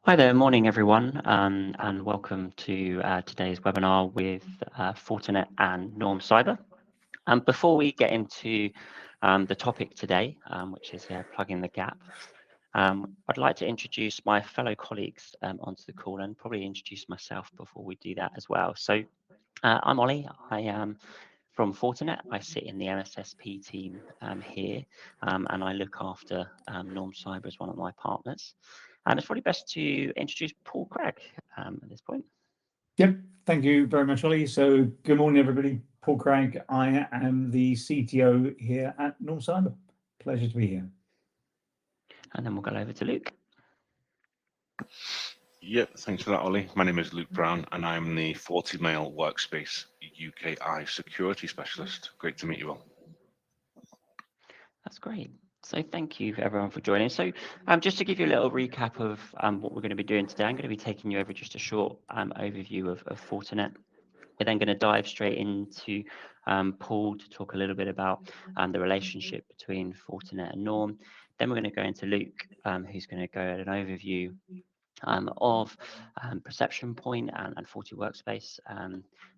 Hi there, morning everyone, and welcome to today's webinar with Fortinet and NormCyber. Before we get into the topic today, which is plugging the gap, I'd like to introduce my fellow colleagues onto the call and probably introduce myself before we do that as well. So I'm Ollie. I am from Fortinet. I sit in the MSSP team here, and I look after NormCyber as one of my partners. And it's probably best to introduce Paul Craig at this point. Yep, thank you very much, Ollie. So good morning, everybody. Paul Craig. I am the CTO here at NormCyber. Pleasure to be here. And then we'll go over to Luke. Yep, thanks for that, Ollie. My name is Luke Brown, and I'm the FortiMail Workspace UKI security specialist. Great to meet you all. That's great. So thank you everyone for joining. So just to give you a little recap of what we're going to be doing today, I'm going to be taking you over just a short overview of Fortinet. We're then going to dive straight into Paul to talk a little bit about the relationship between Fortinet and Norm. Then we're going to go into Luke, who's going to go at an overview of Perception Point and Forti Workspace,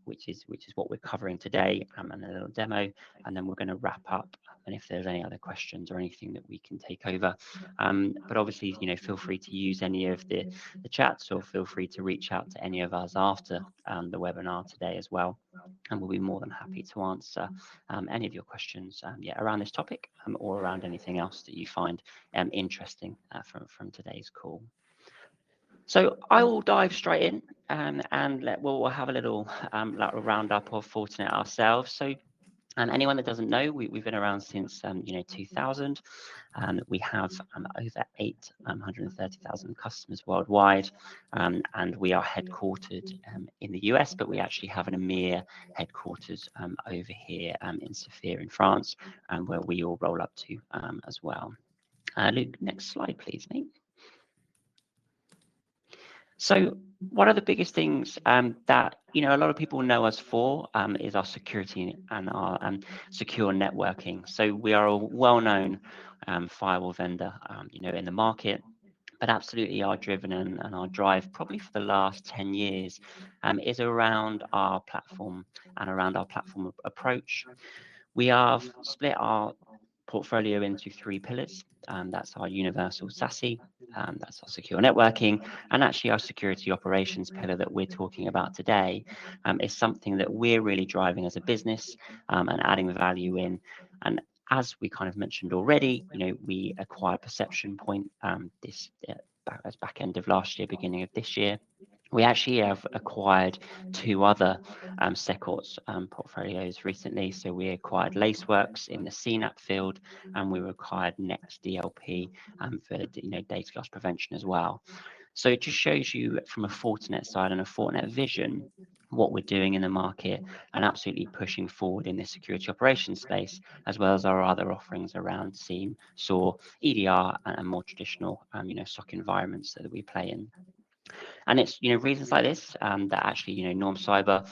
which is what we're covering today, and a little demo, and then we're going to wrap up. And if there's any other questions or anything that we can take over, but obviously, feel free to use any of the chats, or feel free to reach out to any of us after the webinar today as well, and we'll be more than happy to answer any of your questions, around this topic or around anything else that you find interesting from today's call. So I will dive straight in, and we'll have a little roundup of Fortinet ourselves. So, anyone that doesn't know, we've been around since 2000. We have over 830,000 customers worldwide, and we are headquartered in the US, but we actually have an EMEA headquarters over here in Sophia in France, where we all roll up to as well. Luke, next slide, please, mate. So one of the biggest things that a lot of people know us for is our security and our secure networking. So we are a well-known firewall vendor, in the market, but absolutely our driven and our drive, probably for the last 10 years, is around our platform and around our platform approach. We have split our portfolio into 3 pillars. That's our universal SASE, that's our secure networking, and actually our security operations pillar that we're talking about today is something that we're really driving as a business and adding value in. And as we kind of mentioned already, we acquired Perception Point back end of last year, beginning of this year. We actually have acquired 2 other SecOps portfolios recently. So we acquired LaceWorks in the CNAP field, and we acquired Next DLP for data loss prevention as well. So it just shows you from a Fortinet side and a Fortinet vision what we're doing in the market, and absolutely pushing forward in the security operations space, as well as our other offerings around SIEM, SOAR, EDR, and more traditional SOC environments that we play in. And it's reasons like this that actually NormCyber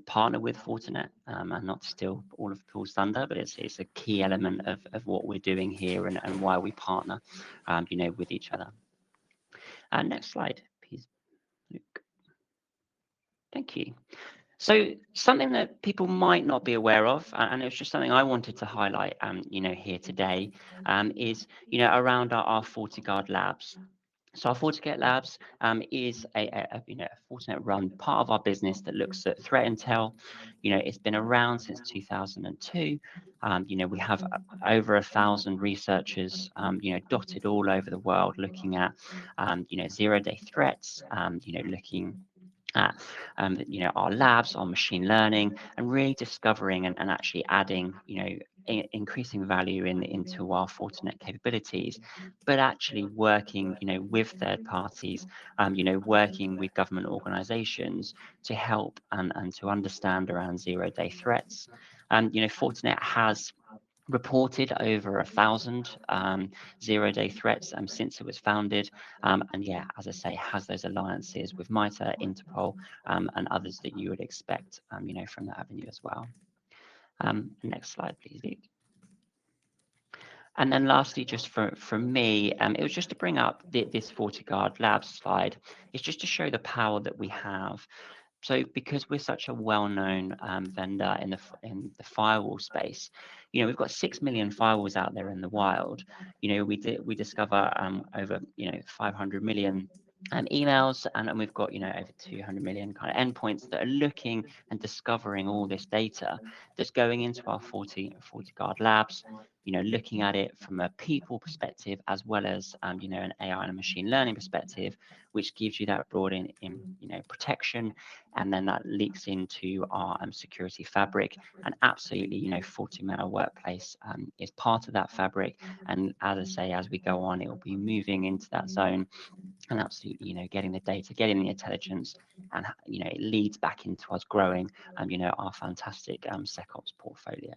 partner with Fortinet, and not to steal all of Paul's thunder, but it's a key element of what we're doing here and why we partner with each other. Next slide, please, Luke. Thank you. So something that people might not be aware of, and it's just something I wanted to highlight here today, is around our FortiGuard labs. So our FortiGate Labs is a Fortinet-run part of our business that looks at threat intel. It's been around since 2002. We have over 1,000 researchers, dotted all over the world, looking at, zero-day threats, looking at our labs on machine learning, and really discovering and actually adding increasing value into our Fortinet capabilities, but actually working with third parties, working with government organizations to help and to understand around zero-day threats. Fortinet has reported over 1,000 zero-day threats since it was founded, and as I say, has those alliances with MITRE, Interpol, and others that you would expect from that avenue as well. Next slide, please, Luke. And then lastly, just from me, it was just to bring up this FortiGuard Labs slide. It's just to show the power that we have. So because we're such a well-known vendor in the firewall space, we've got 6 million firewalls out there in the wild. We discover over 500 million emails, and we've got over 200 million kind of endpoints that are looking and discovering all this data that's going into our FortiGuard Labs. Looking at it from a people perspective as well as an AI and a machine learning perspective, which gives you that broad in protection, and then that leaks into our security fabric. And absolutely, FortiMail Workplace is part of that fabric. And as I say, as we go on, it will be moving into that zone, and absolutely, getting the data, getting the intelligence, and it leads back into us growing, our fantastic SecOps portfolio.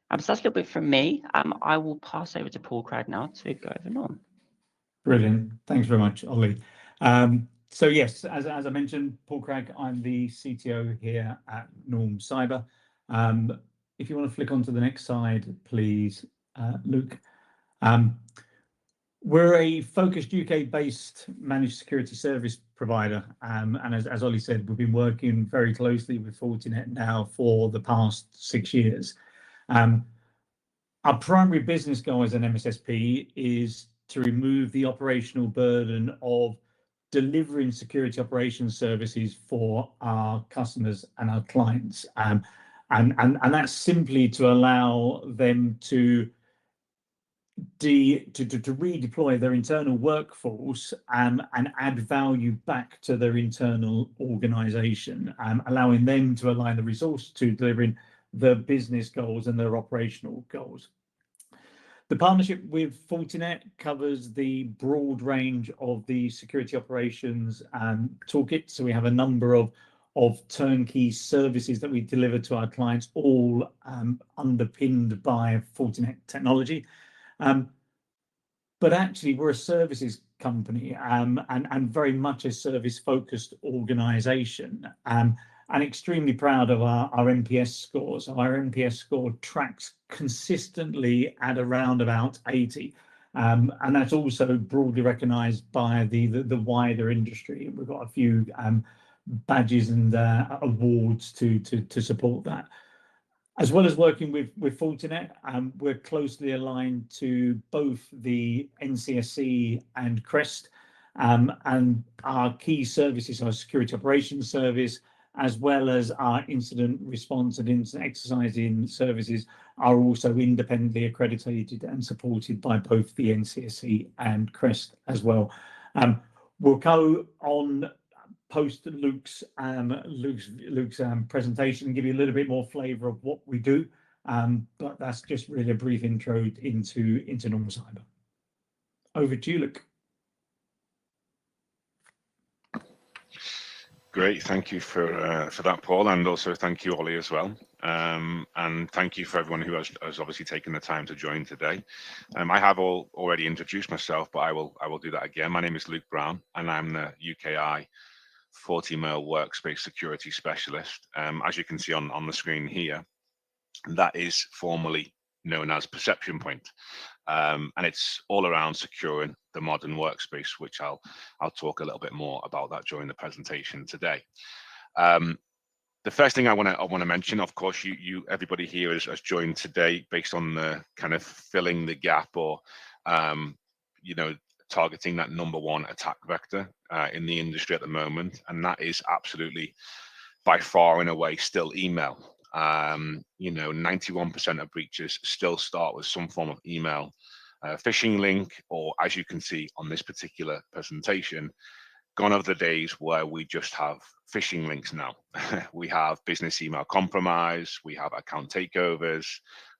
So that's a little bit from me. I will pass over to Paul Craig now to go over Norm. Brilliant. Thanks very much, Ollie. So yes, as I mentioned, Paul Craig, I'm the CTO here at NormCyber. If you want to flick onto the next slide, please, Luke. We're a focused UK-based managed security service provider, and as Ollie said, we've been working very closely with Fortinet now for the past 6 years. Our primary business goal as an MSSP is to remove the operational burden of delivering security operations services for our customers and our clients, and that's simply to allow them to redeploy their internal workforce and add value back to their internal organization, allowing them to align the resource to delivering their business goals and their operational goals. The partnership with Fortinet covers the broad range of the security operations toolkit. So we have a number of turnkey services that we deliver to our clients, all underpinned by Fortinet technology. But actually, we're a services company and very much a service-focused organization, and extremely proud of our NPS score. So our NPS score tracks consistently at around about 80, and that's also broadly recognised by the wider industry. We've got a few badges and awards to support that. As well as working with Fortinet, we're closely aligned to both the NCSC and CREST, and our key services, our security operations service, as well as our incident response and incident exercising services, are also independently accredited and supported by both the NCSC and CREST as well. We'll go on post Luke's presentation and give you a little bit more flavour of what we do, but that's just really a brief intro into NormCyber. Over to you, Luke. Great, thank you for that, Paul, and also thank you, Ollie, as well. And thank you for everyone who has obviously taken the time to join today. I have already introduced myself, but I will do that again. My name is Luke Brown, and I'm the UKI FortiMail Workspace Security Specialist. As you can see on the screen here, that is formally known as Perception Point, and it's all around securing the modern workspace, which I'll talk a little bit more about that during the presentation today. The first thing I want to mention, of course, everybody here has joined today based on the kind of filling the gap, or targeting that #1 attack vector in the industry at the moment, and that is absolutely by far and away still email. 91% of breaches still start with some form of email phishing link, or as you can see on this particular presentation, gone are the days where we just have phishing links now. We have business email compromise, we have account takeovers,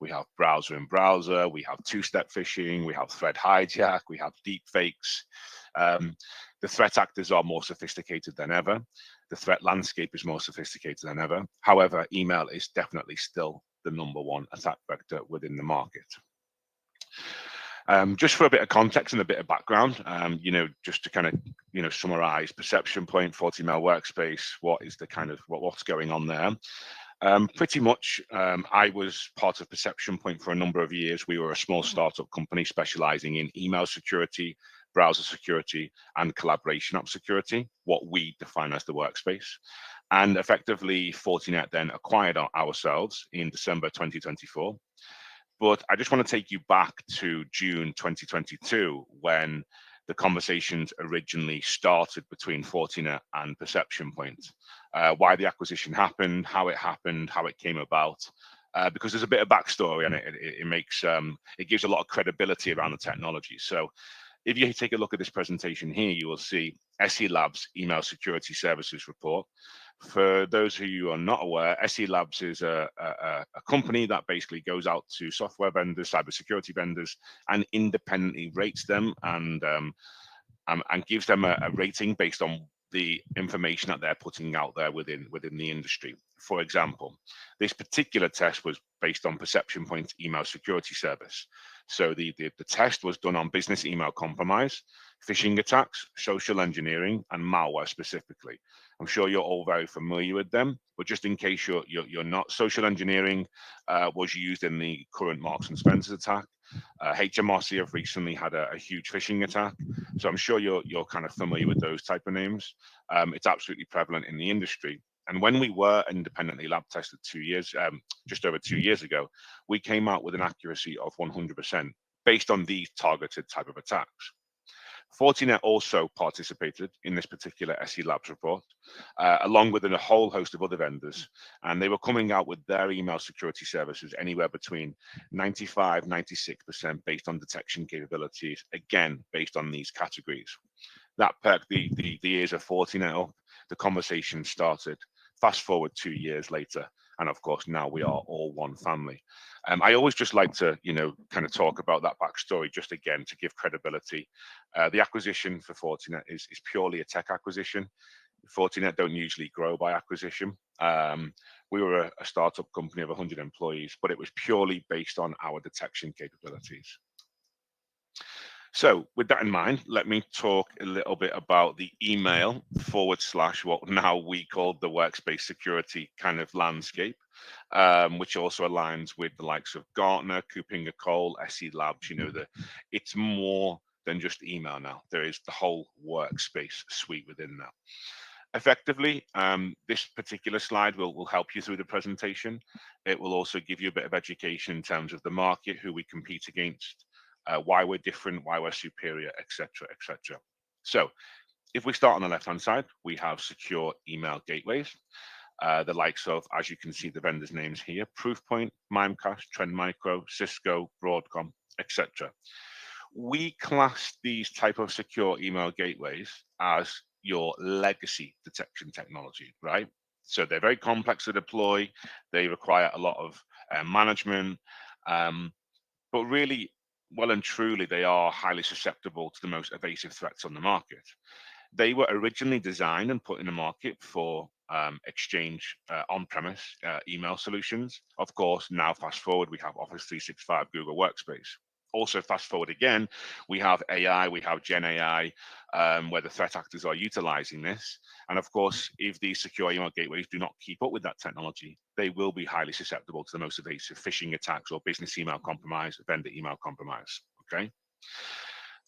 we have browser in browser, we have two-step phishing, we have thread hijack, we have deep fakes. The threat actors are more sophisticated than ever. The threat landscape is more sophisticated than ever. However, email is definitely still the #1 attack vector within the market. Just for a bit of context and a bit of background, just to kind of summarize Perception Point, FortiMail Workspace, what is the kind of what's going on there. Pretty much, I was part of Perception Point for a number of years. We were a small startup company specializing in email security, browser security, and collaboration app security, what we define as the workspace. And effectively, Fortinet then acquired ourselves in December 2024. But I just want to take you back to June 2022, when the conversations originally started between Fortinet and Perception Point. Why the acquisition happened, how it came about, because there's a bit of backstory, and it gives a lot of credibility around the technology. So if you take a look at this presentation here, you will see SE Labs Email Security Services Report. For those of you who are not aware, SE Labs is a company that basically goes out to software vendors, cybersecurity vendors, and independently rates them and gives them a rating based on the information that they're putting out there within the industry. For example, this particular test was based on Perception Point email security service. So the test was done on business email compromise, phishing attacks, social engineering, and malware specifically. I'm sure you're all very familiar with them, but just in case you're not, social engineering was used in the current Marks and Spencer attack. HMRC have recently had a huge phishing attack, so I'm sure you're kind of familiar with those type of names. It's absolutely prevalent in the industry. And when we were independently lab tested just over 2 years ago, we came out with an accuracy of 100% based on these targeted type of attacks. Fortinet also participated in this particular SE Labs report, along with a whole host of other vendors, and they were coming out with their email security services anywhere between 95, 96% based on detection capabilities, again, based on these categories. That perked the ears of Fortinet up. The conversation started. Fast forward 2 years later, and of course, now we are all one family. I always just like to, kind of talk about that backstory just again to give credibility. The acquisition for Fortinet is purely a tech acquisition. Fortinet don't usually grow by acquisition. We were a startup company of 100 employees, but it was purely based on our detection capabilities. So with that in mind, let me talk a little bit about the email / what now we call the workspace security kind of landscape, which also aligns with the likes of Gartner, KuppingerCole, SE Labs. It's more than just email now. There is the whole workspace suite within that. Effectively, this particular slide will help you through the presentation. It will also give you a bit of education in terms of the market, who we compete against, why we're different, why we're superior, etc., etc. So if we start on the left-hand side, we have secure email gateways, the likes of, as you can see, the vendors' names here: Proofpoint, Mimecast, Trend Micro, Cisco, Broadcom, etc. We class these type of secure email gateways as your legacy detection technology, right? So they're very complex to deploy. They require a lot of management, but really, well and truly, they are highly susceptible to the most evasive threats on the market. They were originally designed and put in the market for Exchange on-premise email solutions. Of course, now fast forward, we have Office 365, Google Workspace. Also, fast forward again, we have AI, we have Gen AI, where the threat actors are utilizing this. And of course, if these secure email gateways do not keep up with that technology, they will be highly susceptible to the most evasive phishing attacks or business email compromise, vendor email compromise. Okay.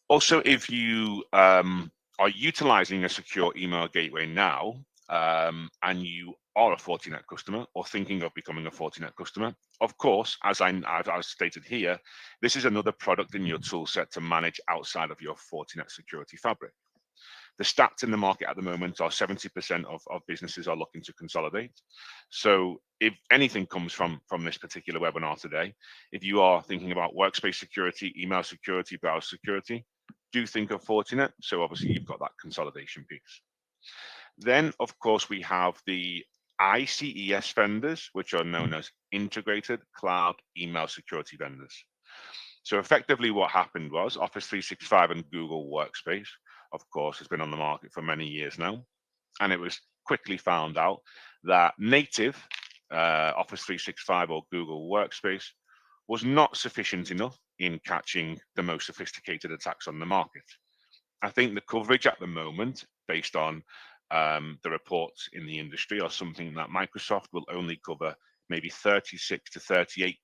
Also, if you are utilizing a secure email gateway now, and you are a Fortinet customer or thinking of becoming a Fortinet customer, of course, as I've stated here, this is another product in your tool set to manage outside of your Fortinet security fabric. The stats in the market at the moment are 70% of businesses are looking to consolidate. So if anything comes from this particular webinar today, if you are thinking about workspace security, email security, browser security, do think of Fortinet. So obviously you've got that consolidation piece. Then, of course, we have the ICES vendors, which are known as integrated cloud email security vendors. So effectively what happened was Office 365 and Google Workspace, of course, has been on the market for many years now. And it was quickly found out that native Office 365 or Google Workspace was not sufficient enough in catching the most sophisticated attacks on the market. I think the coverage at the moment, based on the reports in the industry are something that Microsoft will only cover maybe 36 to 38%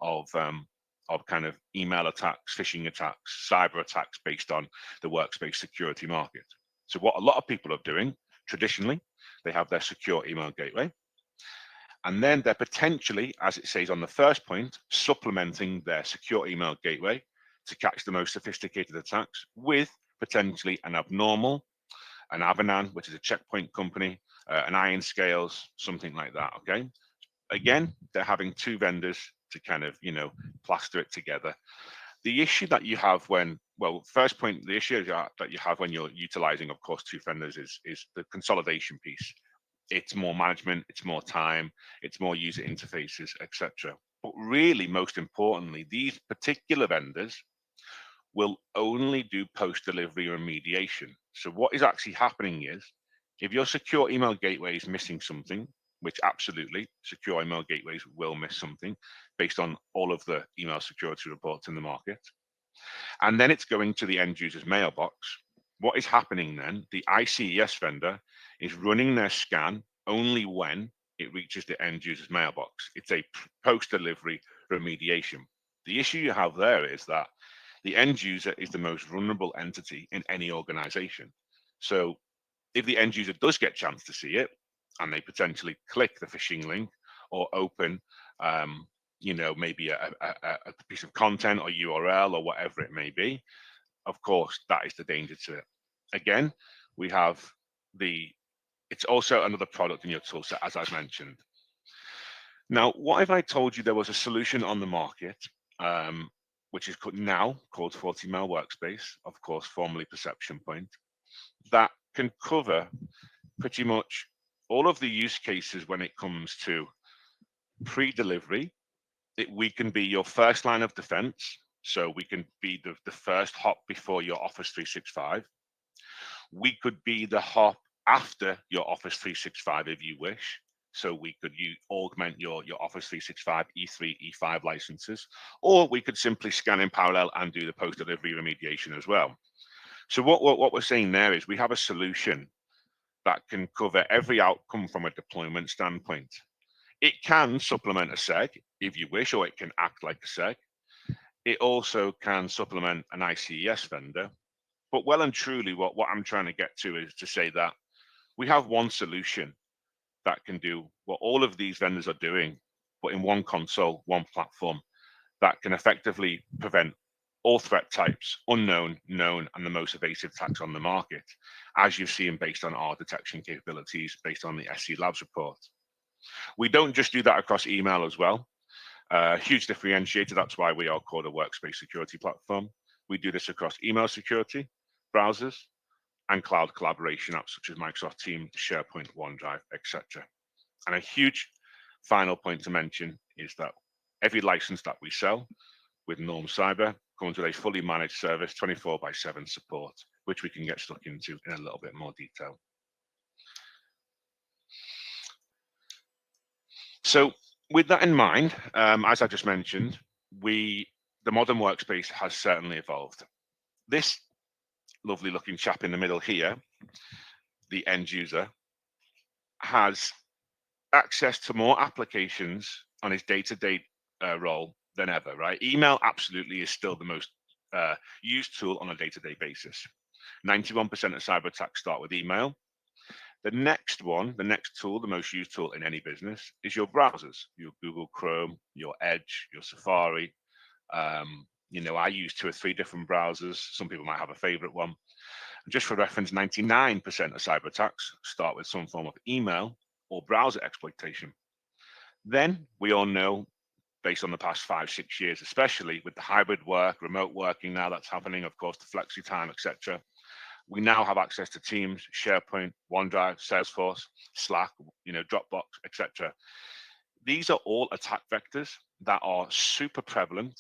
of kind of email attacks, phishing attacks, cyber attacks based on the workspace security market. So what a lot of people are doing traditionally, they have their secure email gateway, and then they're potentially, as it says on the first point, supplementing their secure email gateway to catch the most sophisticated attacks with potentially an abnormal, an Avanan, which is a checkpoint company, an Iron Scales, something like that, okay? Again, they're having two vendors to kind of, plaster it together. The issue that you have when, well, first point, the issue that you have when you're utilizing, of course, two vendors is the consolidation piece. It's more management, it's more time, it's more user interfaces, etc. But really, most importantly, these particular vendors will only do post-delivery remediation. So what is actually happening is, if your secure email gateway is missing something, which absolutely secure email gateways will miss something based on all of the email security reports in the market, and then it's going to the end user's mailbox, what is happening then? The ICES vendor is running their scan only when it reaches the end user's mailbox. It's a post-delivery remediation. The issue you have there is that the end user is the most vulnerable entity in any organization. So if the end user does get a chance to see it, and they potentially click the phishing link or open, maybe a piece of content or URL or whatever it may be, of course, that is the danger to it. Again, we have it's also another product in your tool set, as I've mentioned. Now, what if I told you there was a solution on the market, which is now called FortiMail Workspace, of course, formerly Perception Point, that can cover pretty much all of the use cases when it comes to pre-delivery. We can be your first line of defense. So we can be the first hop before your Office 365. We could be the hop after your Office 365 if you wish. So we could augment your Office 365 E3, E5 licenses, or we could simply scan in parallel and do the post-delivery remediation as well. So what we're saying there is we have a solution that can cover every outcome from a deployment standpoint. It can supplement a SEG if you wish, or it can act like a SEG. It also can supplement an ICES vendor. But well and truly, what I'm trying to get to is to say that we have one solution that can do what all of these vendors are doing, but in one console, one platform, that can effectively prevent all threat types, unknown, known, and the most evasive attacks on the market, as you've seen based on our detection capabilities, based on the SC Labs report. We don't just do that across email as well. Huge differentiator, that's why we are called a workspace security platform. We do this across email security, browsers, and cloud collaboration apps such as Microsoft Teams, SharePoint, OneDrive, etc. And a huge final point to mention is that every license that we sell with NormCyber comes with a fully managed service, 24/7 support, which we can get stuck into in a little bit more detail. So with that in mind, as I just mentioned, the modern workspace has certainly evolved. This lovely looking chap in the middle here, the end user, has access to more applications on his day-to-day role than ever, right? Email absolutely is still the most used tool on a day-to-day basis. 91% of cyber attacks start with email. The next tool, the most used tool in any business is your browsers, your Google Chrome, your Edge, your Safari. I use 2 or 3 different browsers. Some people might have a favorite one. And just for reference, 99% of cyber attacks start with some form of email or browser exploitation. Then we all know, based on the past 5-6 years, especially with the hybrid work, remote working now that's happening, of course, the flexi time, etc. We now have access to Teams, SharePoint, OneDrive, Salesforce, Slack, Dropbox, etc. These are all attack vectors that are super prevalent,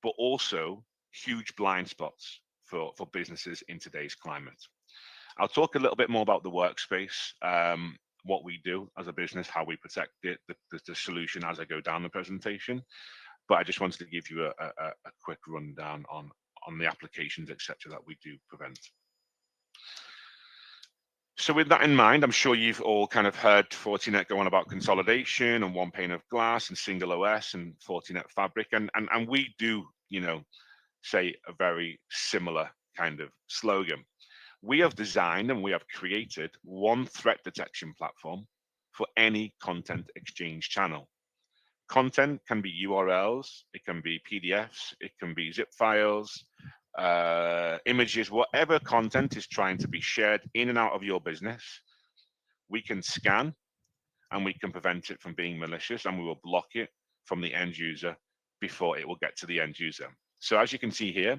but also huge blind spots for businesses in today's climate. I'll talk a little bit more about the workspace, what we do as a business, how we protect it, the solution as I go down the presentation. But I just wanted to give you a quick rundown on the applications, etc., that we do prevent. So with that in mind, I'm sure you've all kind of heard Fortinet go on about consolidation and one pane of glass and single OS and Fortinet Fabric, and we do, you know, say a very similar kind of slogan. We have designed and we have created one threat detection platform for any content exchange channel. Content can be URLs, it can be PDFs, it can be zip files, images, whatever content is trying to be shared in and out of your business. We can scan and we can prevent it from being malicious, and we will block it from the end user before it will get to the end user. So as you can see here,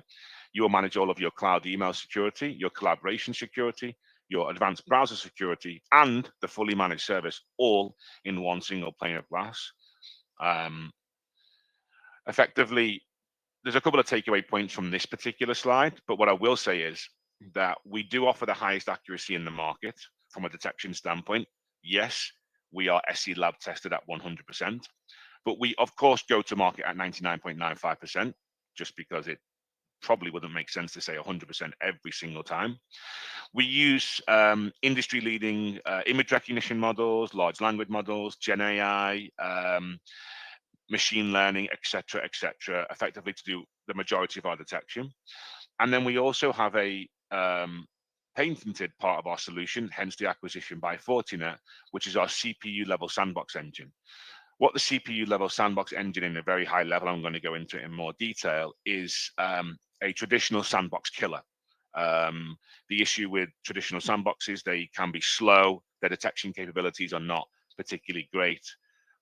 you will manage all of your cloud email security, your collaboration security, your advanced browser security, and the fully managed service, all in one single pane of glass. Effectively, there's a couple of takeaway points from this particular slide, but what I will say is that we do offer the highest accuracy in the market from a detection standpoint. Yes, we are SE lab tested at 100%, but we of course go to market at 99.95%, just because it probably wouldn't make sense to say 100% every single time. We use industry leading image recognition models, large language models, Gen AI, machine learning, etc., effectively to do the majority of our detection. And then we also have a patented part of our solution, hence the acquisition by Fortinet, which is our CPU level sandbox engine. What the CPU level sandbox engine, in a very high level, I'm going to go into it in more detail, is a traditional sandbox killer. The issue with traditional sandboxes, they can be slow, their detection capabilities are not particularly great.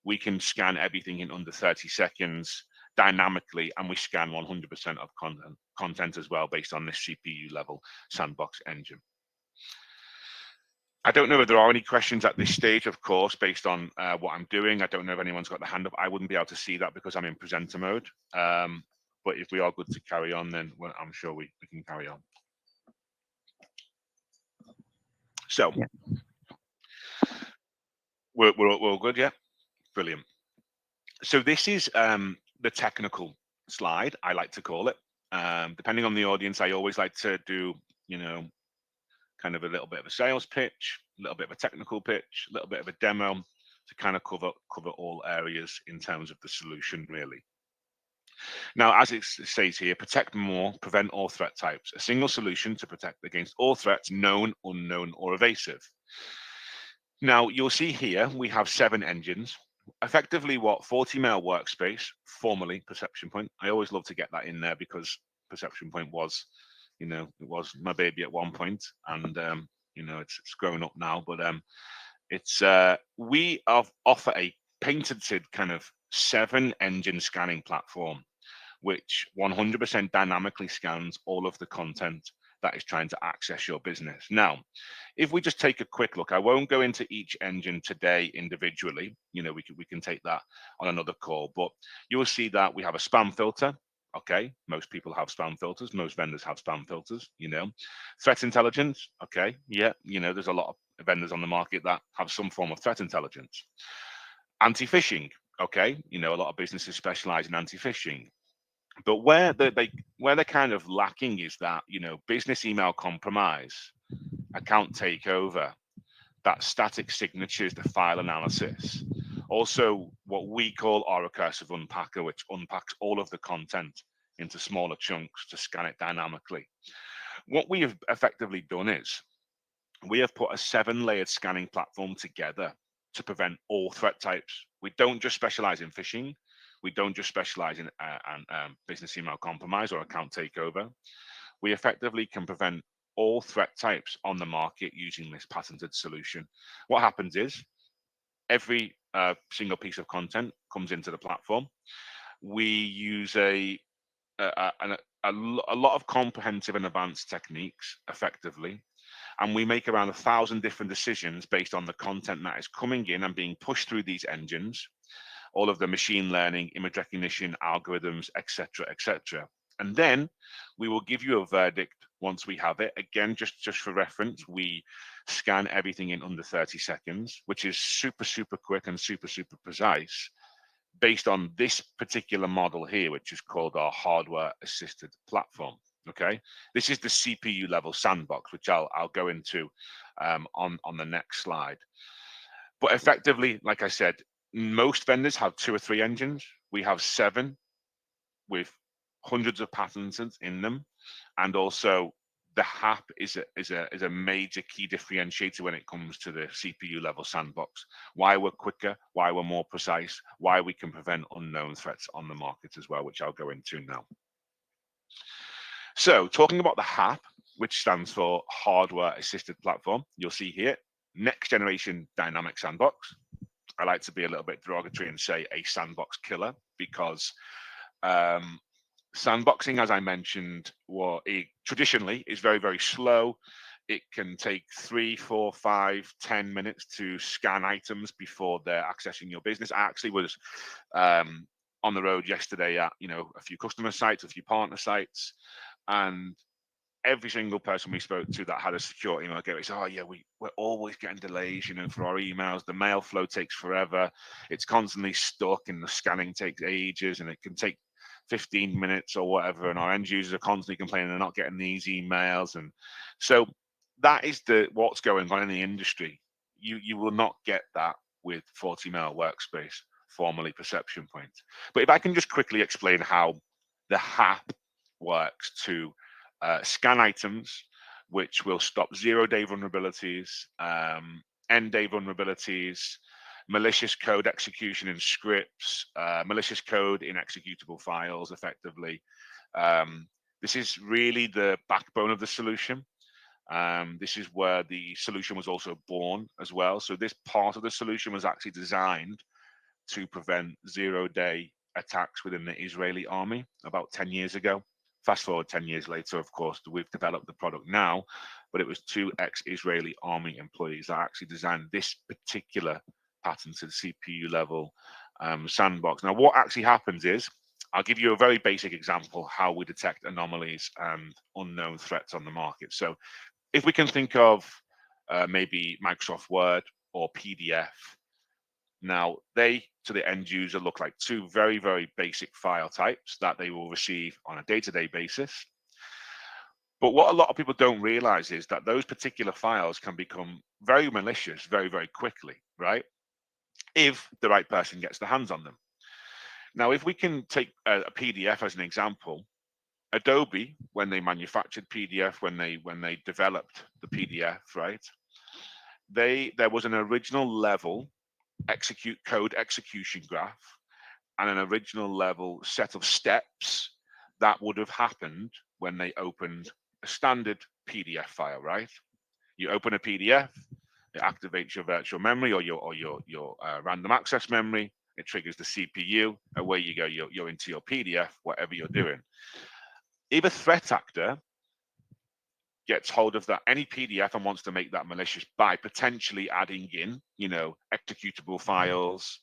We can scan everything in under 30 seconds dynamically, and we scan 100% of content as well based on this CPU level sandbox engine. I don't know if there are any questions at this stage, of course, based on what I'm doing. I don't know if anyone's got the hand up. I wouldn't be able to see that because I'm in presenter mode. But if we are good to carry on, then I'm sure we can carry on. So, yeah. We're all good, yeah? Brilliant. So this is the technical slide, I like to call it. Depending on the audience, I always like to do, you know, kind of a little bit of a sales pitch, a little bit of a technical pitch, a little bit of a demo to kind of cover all areas in terms of the solution, really. Now, as it says here, protect more, prevent all threat types. A single solution to protect against all threats, known, unknown, or evasive. Now, you'll see here, we have 7 engines. Effectively what FortiMail Workspace, formerly Perception Point, I always love to get that in there because Perception Point was, you know, it was my baby at one point, and you know, it's grown up now, but it's we offer a patented kind of 7 engine scanning platform, which 100% dynamically scans all of the content that is trying to access your business. Now, if we just take a quick look, I won't go into each engine today individually. You know, we can take that on another call, but you will see that we have a spam filter. Okay, most people have spam filters. Most vendors have spam filters, you know. Threat intelligence. Okay, yeah, you know, there's a lot of vendors on the market that have some form of threat intelligence. Anti-phishing. Okay, you know, a lot of businesses specialize in anti-phishing. But where they're kind of lacking is that, you know, business email compromise, account takeover, that static signatures, the file analysis. Also, what we call our recursive unpacker, which unpacks all of the content into smaller chunks to scan it dynamically. What we have effectively done is we have put a 7-layered scanning platform together to prevent all threat types. We don't just specialize in phishing. We don't just specialize in business email compromise or account takeover. We effectively can prevent all threat types on the market using this patented solution. What happens is every single piece of content comes into the platform. We use a lot of comprehensive and advanced techniques effectively, and we make around 1,000 different decisions based on the content that is coming in and being pushed through these engines, all of the machine learning, image recognition, algorithms, etc. And then we will give you a verdict once we have it. Again, just for reference, we scan everything in under 30 seconds, which is super quick and super precise, based on this particular model here, which is called our hardware assisted platform. Okay, this is the CPU level sandbox, which I'll go into on the next slide. But effectively, like I said, most vendors have 2 or 3 engines. We have 7 with hundreds of patents in them, and also the HAP is a major key differentiator when it comes to the CPU level sandbox. Why we're quicker, why we're more precise, why we can prevent unknown threats on the market as well, which I'll go into now. So talking about the HAP, which stands for Hardware Assisted Platform, you'll see here, next generation dynamic sandbox. I like to be a little bit derogatory and say a sandbox killer, because sandboxing, as I mentioned, traditionally is very, very slow. It can take 3, 4, 5, 10 minutes to scan items before they're accessing your business. I actually was on the road yesterday at a few customer sites, a few partner sites, and every single person we spoke to that had a secure email gateway said, "Oh yeah, we're always getting delays, for our emails. The mail flow takes forever. It's constantly stuck, and the scanning takes ages, and it can take 15 minutes or whatever. And our end users are constantly complaining they're not getting these emails." And so that is what's going on in the industry. You will not get that with FortiMail Workspace, formerly Perception Point. But if I can just quickly explain how the HAP works to scan items, which will stop 0-day vulnerabilities, end-day vulnerabilities, malicious code execution in scripts, malicious code in executable files, effectively. This is really the backbone of the solution. This is where the solution was also born as well. So this part of the solution was actually designed to prevent 0-day attacks within the Israeli army about 10 years ago. Fast forward 10 years later, of course, we've developed the product now, but it was 2 ex-Israeli army employees that actually designed this particular patented CPU level sandbox. Now, what actually happens is, I'll give you a very basic example how we detect anomalies and unknown threats on the market. So if we can think of maybe Microsoft Word or PDF, now they, to the end user, look like 2 very, very basic file types that they will receive on a day-to-day basis. But what a lot of people don't realize is that those particular files can become very malicious very, very quickly, right? If the right person gets their hands on them. Now, if we can take a PDF as an example, Adobe, when they manufactured PDF, when they developed the PDF, right? There was an original level code execution graph and an original level set of steps that would have happened when they opened a standard PDF file, right? You open a PDF, it activates your virtual memory or your random access memory. It triggers the CPU. Away you go. You're into your PDF, whatever you're doing. If a threat actor gets hold of that any PDF and wants to make that malicious by potentially adding in, executable files,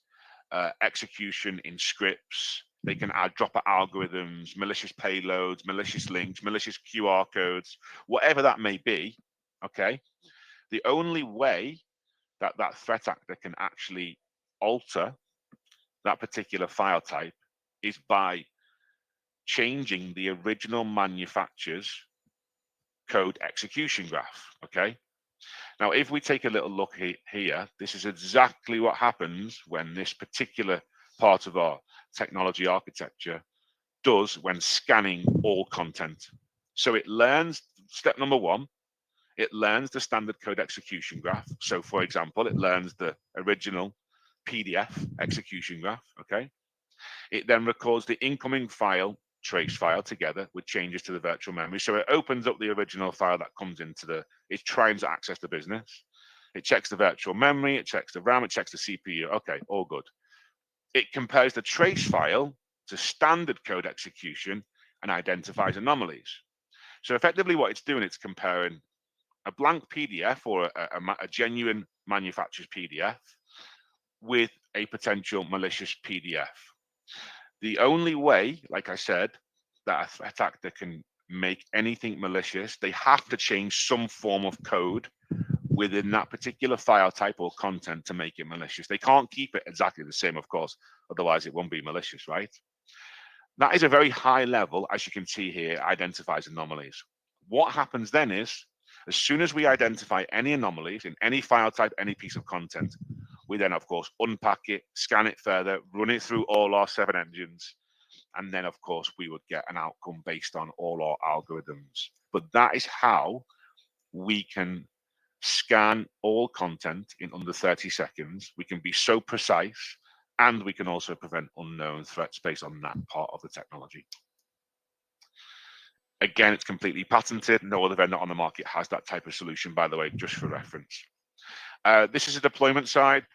execution in scripts, they can add dropper algorithms, malicious payloads, malicious links, malicious QR codes, whatever that may be. Okay, the only way that that threat actor can actually alter that particular file type is by changing the original manufacturer's code execution graph. Okay, now if we take a little look here, this is exactly what happens when this particular part of our technology architecture does when scanning all content. So it learns, step number 1, it learns the standard code execution graph. So for example, it learns the original PDF execution graph. Okay, it then records the incoming file trace file together with changes to the virtual memory. So it opens up the original file that comes into it's trying to access the business. It checks the virtual memory, it checks the RAM, it checks the CPU. Okay, all good. It compares the trace file to standard code execution and identifies anomalies. So effectively what it's doing, it's comparing a blank PDF or a genuine manufacturer's PDF with a potential malicious PDF. The only way, like I said, that a threat actor can make anything malicious, they have to change some form of code within that particular file type or content to make it malicious. They can't keep it exactly the same, of course, otherwise it won't be malicious, right? That is a very high level, as you can see here, identifies anomalies. What happens then is, as soon as we identify any anomalies in any file type, any piece of content, we then, of course, unpack it, scan it further, run it through all our 7 engines, and then, of course, we would get an outcome based on all our algorithms. But that is how we can scan all content in under 30 seconds. We can be so precise, and we can also prevent unknown threats based on that part of the technology. Again, it's completely patented. No other vendor on the market has that type of solution, by the way, just for reference. This is a deployment slide.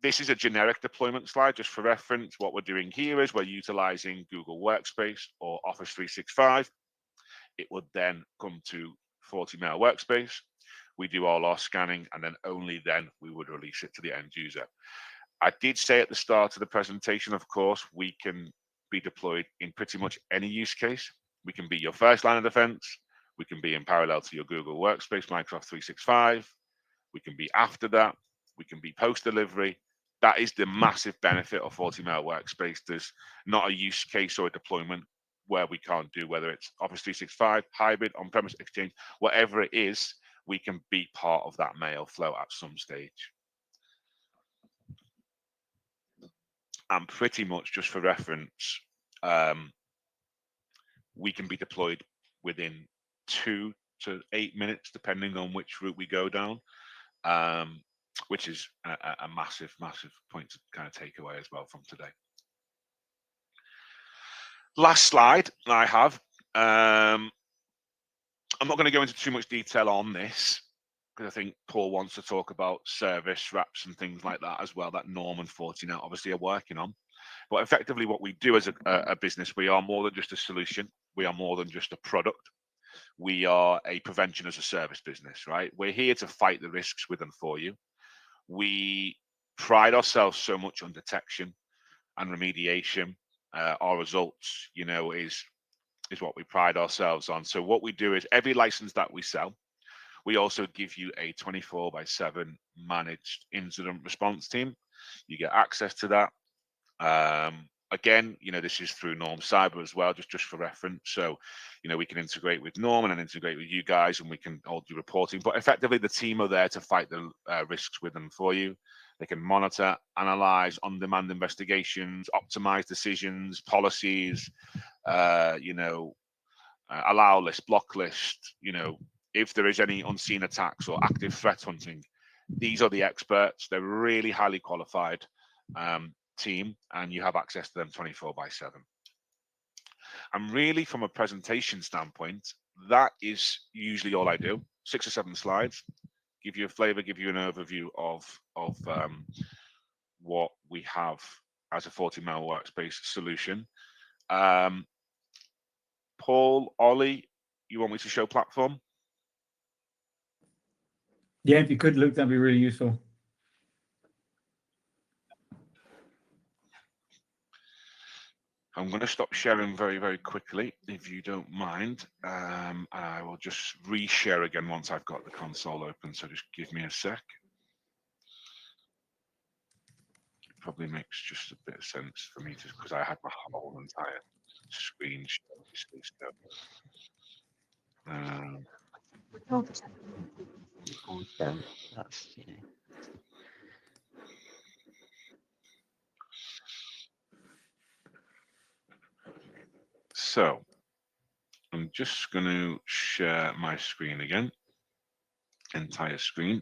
This is a generic deployment slide, just for reference. What we're doing here is we're utilizing Google Workspace or Office 365. It would then come to FortiMail Workspace. We do all our scanning, and then only then we would release it to the end user. I did say at the start of the presentation, of course, we can be deployed in pretty much any use case. We can be your first line of defense. We can be in parallel to your Google Workspace, Microsoft 365. We can be after that. We can be post-delivery. That is the massive benefit of FortiMail Workspace. There's not a use case or a deployment where we can't do, whether it's Office 365, hybrid, on-premise, Exchange, whatever it is, we can be part of that mail flow at some stage. And pretty much just for reference, we can be deployed within 2 to 8 minutes, depending on which route we go down, which is a massive, massive point to kind of take away as well from today. Last slide I have. I'm not going to go into too much detail on this, because I think Paul wants to talk about service wraps and things like that as well, that Norm and Fortinet obviously are working on. But effectively what we do as a business, we are more than just a solution. We are more than just a product. We are a prevention as a service business, right? We're here to fight the risks with and for you. We pride ourselves so much on detection and remediation. Our results, you know, is what we pride ourselves on. So what we do is every license that we sell, we also give you a 24/7 managed incident response team. You get access to that. Again, you know, this is through NormCyber as well, just for reference. So, you know, we can integrate with Norm and then integrate with you guys, and we can all do reporting. But effectively, the team are there to fight the risks with and for you. They can monitor, analyze, on-demand investigations, optimize decisions, policies, you know, allow list, block list, you know, if there is any unseen attacks or active threat hunting. These are the experts. They're really highly qualified team, and you have access to them 24/7. And really, from a presentation standpoint, that is usually all I do. 6 or 7 slides, give you a flavor, give you an overview of what we have as a FortiMail Workspace solution. Paul, Ollie, you want me to show platform? Yeah, if you could, Luke, that'd be really useful. I'm going to stop sharing very, very quickly, if you don't mind. I will just reshare again once I've got the console open, so just give me a sec. It probably makes just a bit of sense for me to, because I had my whole entire screen shown. That's, you know. So I'm just going to share my screen again, entire screen,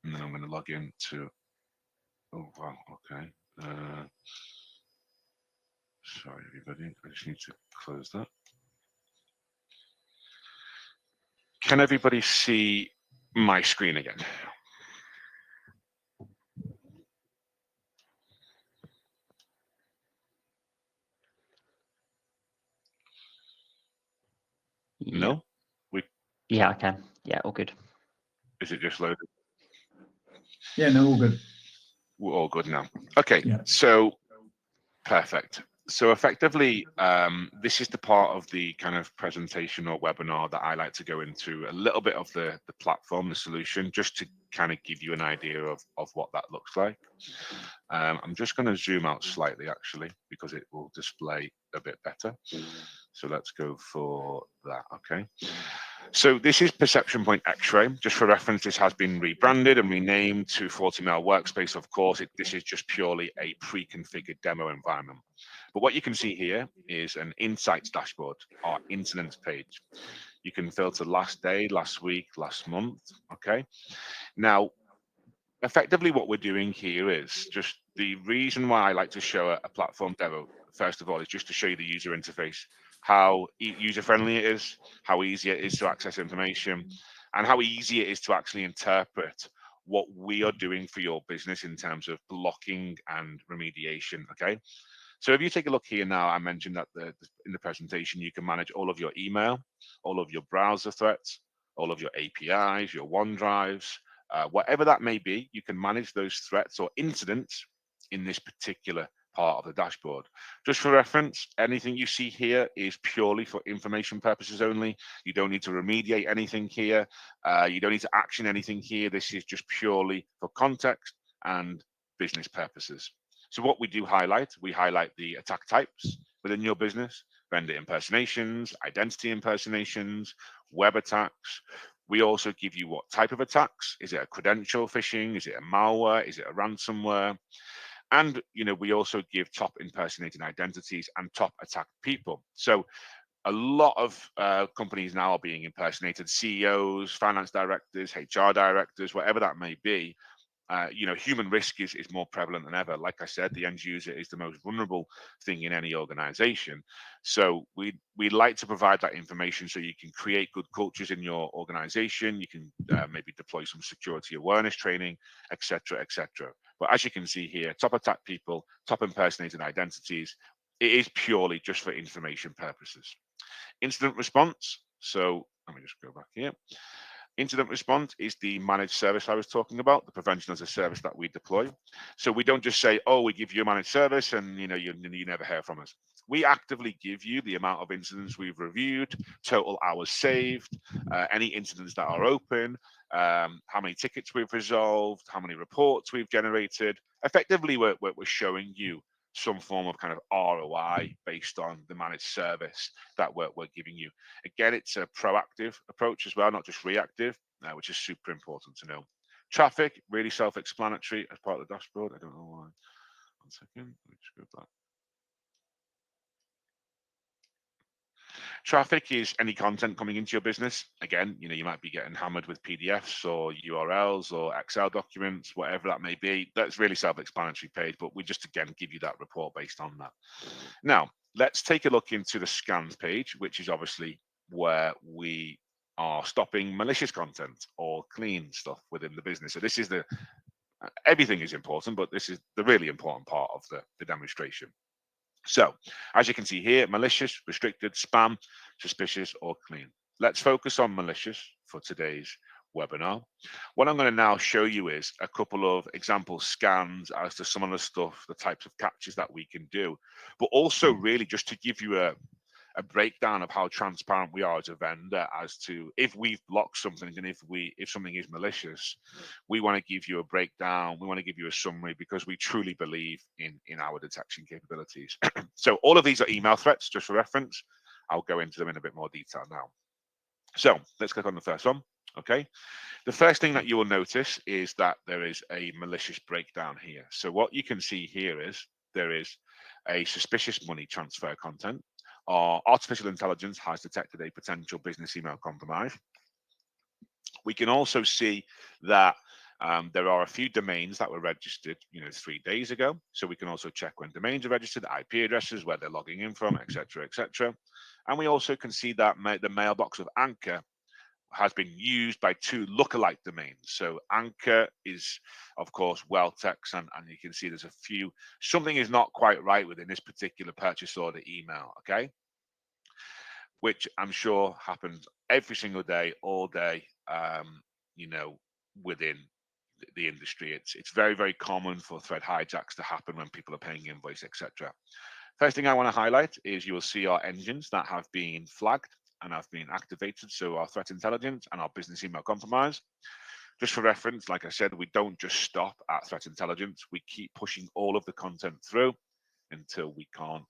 and then I'm going to log into. Oh wow, okay. Sorry, everybody. I just need to close that. Can everybody see my screen again? No? Yeah, I can. Yeah, all good. Is it just loaded? Yeah, no, all good. We're all good now. Okay, Yeah. so perfect. So effectively, this is the part of the kind of presentation or webinar that I like to go into a little bit of the platform, the solution, just to kind of give you an idea of what that looks like. I'm just going to zoom out slightly, actually, because it will display a bit better. So let's go for that, okay? So this is Perception Point X-Ray. Just for reference, this has been rebranded and renamed to FortiMail Workspace. Of course, this is just purely a pre-configured demo environment. But what you can see here is an insights dashboard, our incidents page. You can filter last day, last week, last month, okay? Now, effectively what we're doing here is just the reason why I like to show a platform demo, first of all, is just to show you the user interface, how user-friendly it is, how easy it is to access information, and how easy it is to actually interpret what we are doing for your business in terms of blocking and remediation, okay? So if you take a look here now, I mentioned that in the presentation, you can manage all of your email, all of your browser threats, all of your APIs, your OneDrives, whatever that may be, you can manage those threats or incidents in this particular part of the dashboard. Just for reference, anything you see here is purely for information purposes only. You don't need to remediate anything here. You don't need to action anything here. This is just purely for context and business purposes. So what we highlight the attack types within your business: vendor impersonations, identity impersonations, web attacks. We also give you what type of attacks. Is it a credential phishing? Is it a malware? Is it a ransomware? And we also give top impersonating identities and top attacked people. So a lot of companies now are being impersonated: CEOs, finance directors, HR directors, whatever that may be. Human risk is more prevalent than ever. Like I said, the end user is the most vulnerable thing in any organization. So we like to provide that information so you can create good cultures in your organization. You can maybe deploy some security awareness training, etc., etc. But as you can see here, top attack people, top impersonated identities, it is purely just for information purposes. Incident response. So let me just go back here. Incident response is the managed service I was talking about, the prevention as a service that we deploy. So we don't just say, oh, we give you a managed service and you never hear from us. We actively give you the amount of incidents we've reviewed, total hours saved, any incidents that are open, how many tickets we've resolved, how many reports we've generated. Effectively, we're showing you some form of kind of ROI based on the managed service that we're giving you. Again, it's a proactive approach as well, not just reactive, which is super important to know. Traffic, really self-explanatory as part of the dashboard. I don't know why. 1 second, let me just go back. Traffic is any content coming into your business. Again, you might be getting hammered with PDFs or URLs or Excel documents, whatever that may be. That's really self-explanatory page, but we just, again, give you that report based on that. Now, let's take a look into the scans page, which is obviously where we are stopping malicious content or clean stuff within the business. So this is everything is important, but this is the really important part of the demonstration. So, as you can see here, malicious, restricted, spam, suspicious, or clean. Let's focus on malicious for today's webinar. What I'm going to now show you is a couple of example scans as to some of the stuff, the types of captures that we can do, but also really just to give you a breakdown of how transparent we are as a vendor as to if we've blocked something and if something is malicious. We want to give you a breakdown, we want to give you a summary, because we truly believe in our detection capabilities. So all of these are email threats, just for reference. I'll go into them in a bit more detail now. So let's click on the first one. Okay, the first thing that you will notice is that there is a malicious breakdown here. So what you can see here is there is a suspicious money transfer content. Our artificial intelligence has detected a potential business email compromise. We can also see that there are a few domains that were registered 3 days ago. So we can also check when domains are registered, IP addresses, where they're logging in from, etc., etc. And we also can see that the mailbox of Anchor has been used by 2 lookalike domains. So Anchor is, of course, Welltex, and you can see there's a few. Something is not quite right within this particular purchase order email, okay? Which I'm sure happens every single day, all day, within the industry. It's very, very common for thread hijacks to happen when people are paying invoice, etc. First thing I want to highlight is you will see our engines that have been flagged and have been activated. So our threat intelligence and our business email compromise. Just for reference, like I said, we don't just stop at threat intelligence. We keep pushing all of the content through until we can't,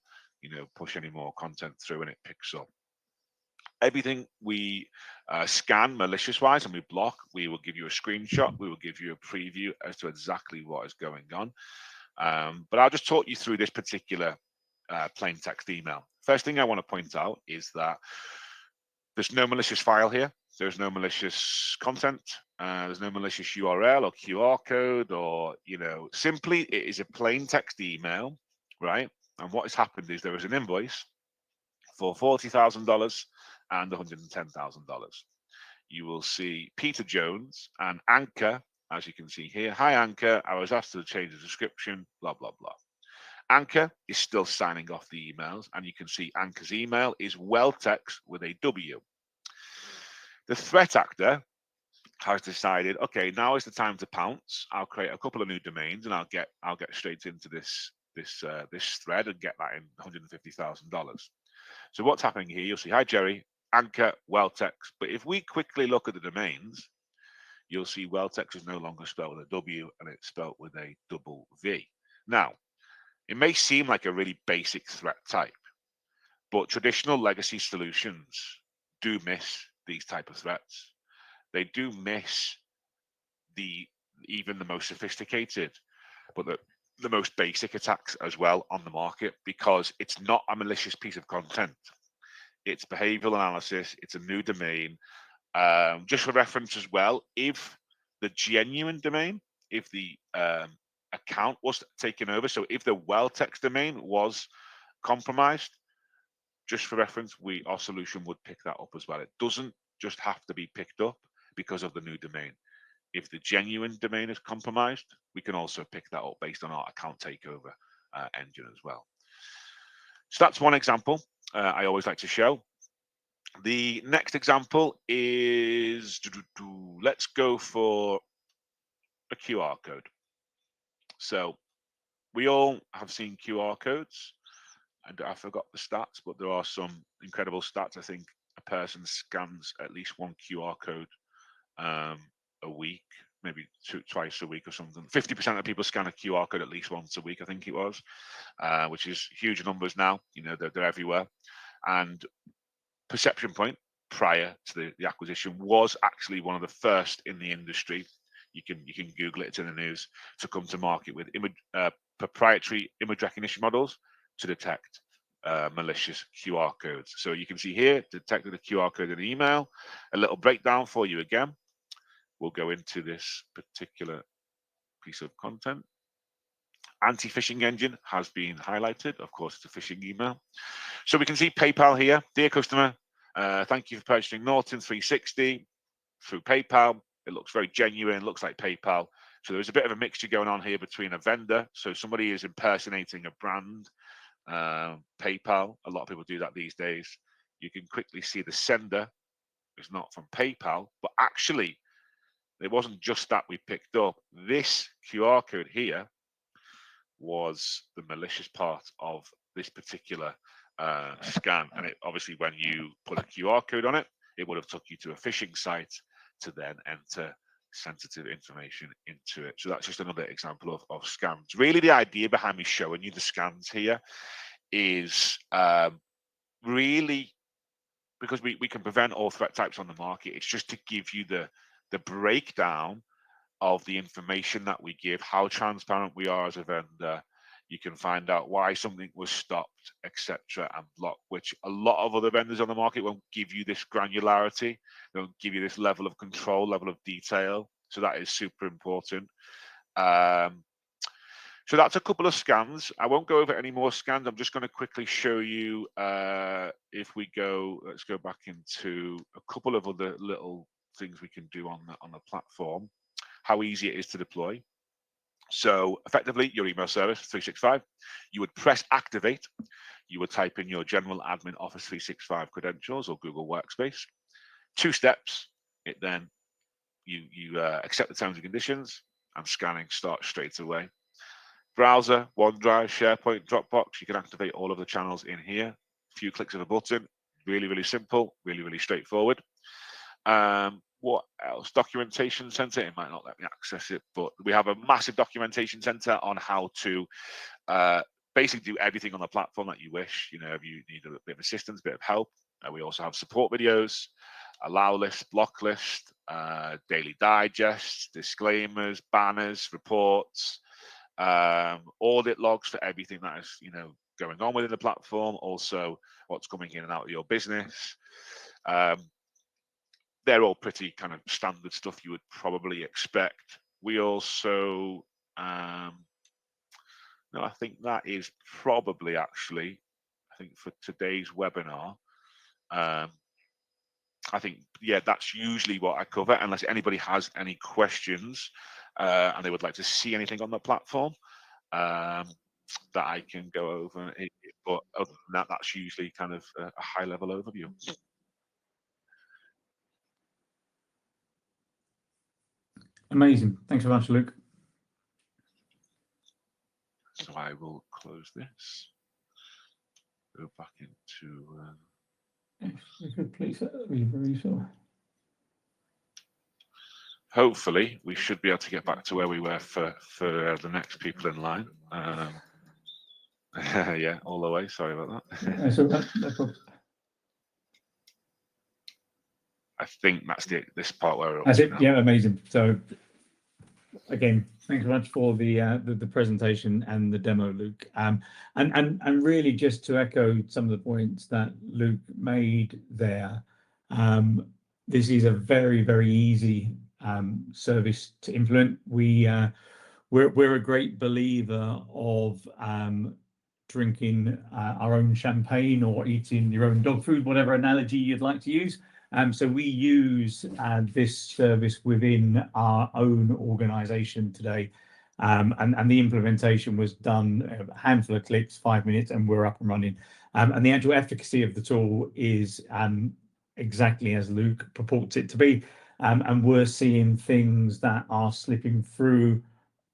push any more content through and it picks up. Everything we scan malicious-wise and we block, we will give you a screenshot. We will give you a preview as to exactly what is going on. But I'll just talk you through this particular plain text email. First thing I want to point out is that there's no malicious file here. There's no malicious content. There's no malicious URL or QR code, or, simply it is a plain text email, right? And what has happened is there is an invoice for $40,000 and $110,000. You will see Peter Jones and Anchor, as you can see here. Hi, Anchor. I was asked to change the description, blah, blah, blah. Anchor is still signing off the emails, and you can see Anchor's email is Welltex with a W. The threat actor has decided, okay, now is the time to pounce. I'll create a couple of new domains, and I'll get straight into this thread and get that in $150,000. So what's happening here? You'll see, hi Jerry, Anchor, Welltex. But if we quickly look at the domains, you'll see Welltex is no longer spelled with a W and it's spelled with a double V. Now, it may seem like a really basic threat type, but traditional legacy solutions do miss these type of threats. They do miss even the most sophisticated, but the most basic attacks as well on the market, because it's not a malicious piece of content. It's behavioral analysis. It's a new domain. Just for reference as well, if the genuine domain, if the account was taken over, so if the Welltex domain was compromised, just for reference, our solution would pick that up as well. It doesn't just have to be picked up because of the new domain. If the genuine domain is compromised, we can also pick that up based on our account takeover engine as well. So that's one example I always like to show. The next example is, let's go for a QR code. So we all have seen QR codes, and I forgot the stats, but there are some incredible stats. I think a person scans at least one QR code a week, maybe twice a week or something. 50% of people scan a QR code at least once a week, I think it was, which is huge numbers now. They're everywhere. And Perception Point, prior to the acquisition, was actually one of the first in the industry. You can Google it, it's in the news, to come to market with proprietary image recognition models to detect malicious QR codes. So you can see here, detected a QR code in an email. A little breakdown for you again. We'll go into this particular piece of content. Anti-phishing engine has been highlighted. Of course, it's a phishing email. So we can see PayPal here. Dear customer, thank you for purchasing Norton 360 through PayPal. It looks very genuine, looks like PayPal. So there's a bit of a mixture going on here between a vendor. So somebody is impersonating a brand, PayPal. A lot of people do that these days. You can quickly see the sender is not from PayPal, but actually, it wasn't just that we picked up. This QR code here was the malicious part of this particular scan. And obviously, when you put a QR code on it, it would have took you to a phishing site to then enter sensitive information into it. So that's just another example of scams. Really, the idea behind me showing you the scans here is really because we can prevent all threat types on the market. It's just to give you the breakdown of the information that we give, how transparent we are as a vendor. You can find out why something was stopped, etc., and blocked, which a lot of other vendors on the market won't give you this granularity. They won't give you this level of control, level of detail. So that is super important. So that's a couple of scans. I won't go over any more scans. I'm just going to quickly show you, if we go, let's go back into a couple of other little things we can do on the platform, how easy it is to deploy. So effectively, your email service 365, you would press activate. You would type in your general admin Office 365 credentials or Google Workspace. 2 steps. It then you accept the terms and conditions, and scanning starts straight away. Browser, OneDrive, SharePoint, Dropbox. You can activate all of the channels in here. A few clicks of a button. Really, really simple. Really, really straightforward. What else? Documentation center. It might not let me access it, but we have a massive documentation center on how to basically do everything on the platform that you wish. You know, if you need a bit of assistance, a bit of help, we also have support videos, allow list, block list, daily digests, disclaimers, banners, reports, audit logs for everything that is, you know, going on within the platform. Also, what's coming in and out of your business. They're all pretty kind of standard stuff you would probably expect. We also, no, I think that is probably actually, I think for today's webinar, I think, yeah, that's usually what I cover, unless anybody has any questions and they would like to see anything on the platform that I can go over. But other than that, that's usually kind of a high level overview. Amazing. Thanks very much, Luke. So I will close this. Go back into. If you could please, that would be very useful. Hopefully, we should be able to get back to where we were for the next people in line. Yeah, all the way. Sorry about that. That's all right. No problem. I think that's this part where we're That's it. now. Yeah, amazing. So again, thanks very much for the presentation and the demo, Luke. And really just to echo some of the points that Luke made there. This is a very, very easy service to implement. We're a great believer of drinking our own champagne or eating your own dog food, whatever analogy you'd like to use. So we use this service within our own organization today. And the implementation was done a handful of clicks, 5 minutes, and we're up and running. And the actual efficacy of the tool is exactly as Luke purports it to be. And we're seeing things that are slipping through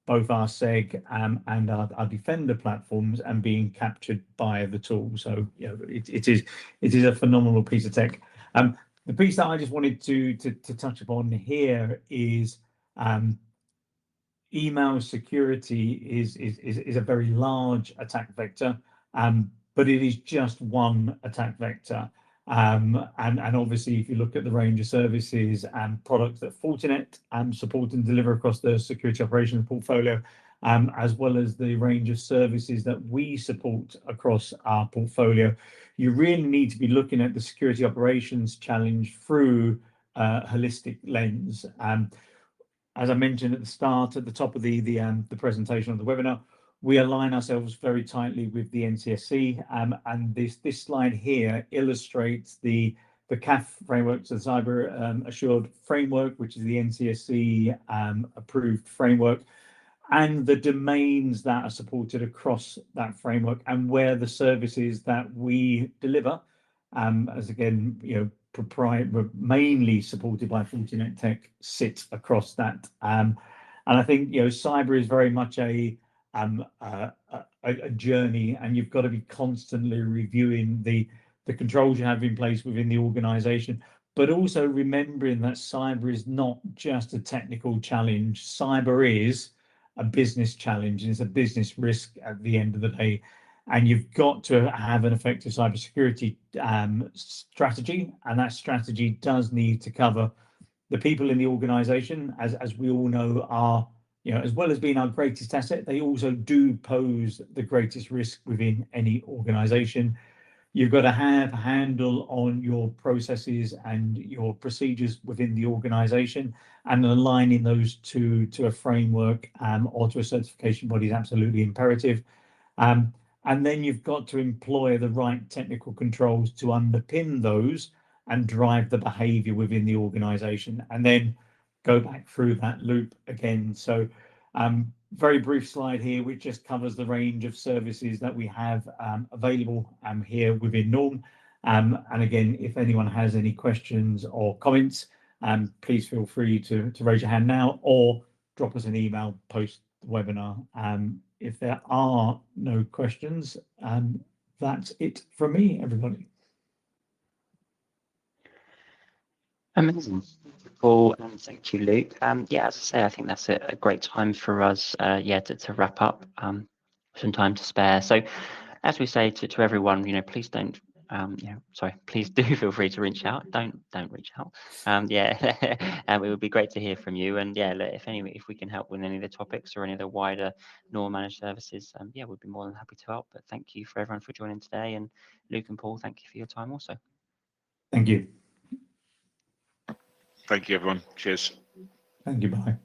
both our SEG and our Defender platforms and being captured by the tool. So, you know, it is a phenomenal piece of tech. The piece that I just wanted to touch upon here is email security is a very large attack vector, but it is just one attack vector. And obviously, if you look at the range of services and products that Fortinet support and deliver across the security operations portfolio, as well as the range of services that we support across our portfolio, you really need to be looking at the security operations challenge through a holistic lens. As I mentioned at the start, at the top of the presentation of the webinar, we align ourselves very tightly with the NCSC, and this slide here illustrates the CAF framework, so the Cyber Assured Framework, which is the NCSC approved framework, and the domains that are supported across that framework, and where the services that we deliver, as again, you know, mainly supported by Fortinet Tech, sit across that. And I think, you know, cyber is very much a journey, and you've got to be constantly reviewing the controls you have in place within the organization, but also remembering that cyber is not just a technical challenge. Cyber is a business challenge, and it's a business risk at the end of the day. And you've got to have an effective cybersecurity strategy, and that strategy does need to cover the people in the organization, as we all know are, you know, as well as being our greatest asset, they also do pose the greatest risk within any organization. You've got to have a handle on your processes and your procedures within the organization, and aligning those to a framework or to a certification body is absolutely imperative. And then you've got to employ the right technical controls to underpin those and drive the behavior within the organization, and then go back through that loop again. So very brief slide here, which just covers the range of services that we have available here within Norm. And again, if anyone has any questions or comments, please feel free to raise your hand now or drop us an email post the webinar. If there are no questions, that's it from me, everybody. Amazing. Paul, and thank you, Luke. Yeah, as I say, I think that's a great time for us, to wrap up. Some time to spare. So, as we say to everyone, please don't, please do feel free to reach out. Don't reach out. It would be great to hear from you. And yeah, if we can help with any of the topics or any of the wider Norm managed services, we'd be more than happy to help. But thank you for everyone for joining today, and Luke and Paul, thank you for your time also. Thank you. Thank you, everyone. Cheers. Thank you. Bye.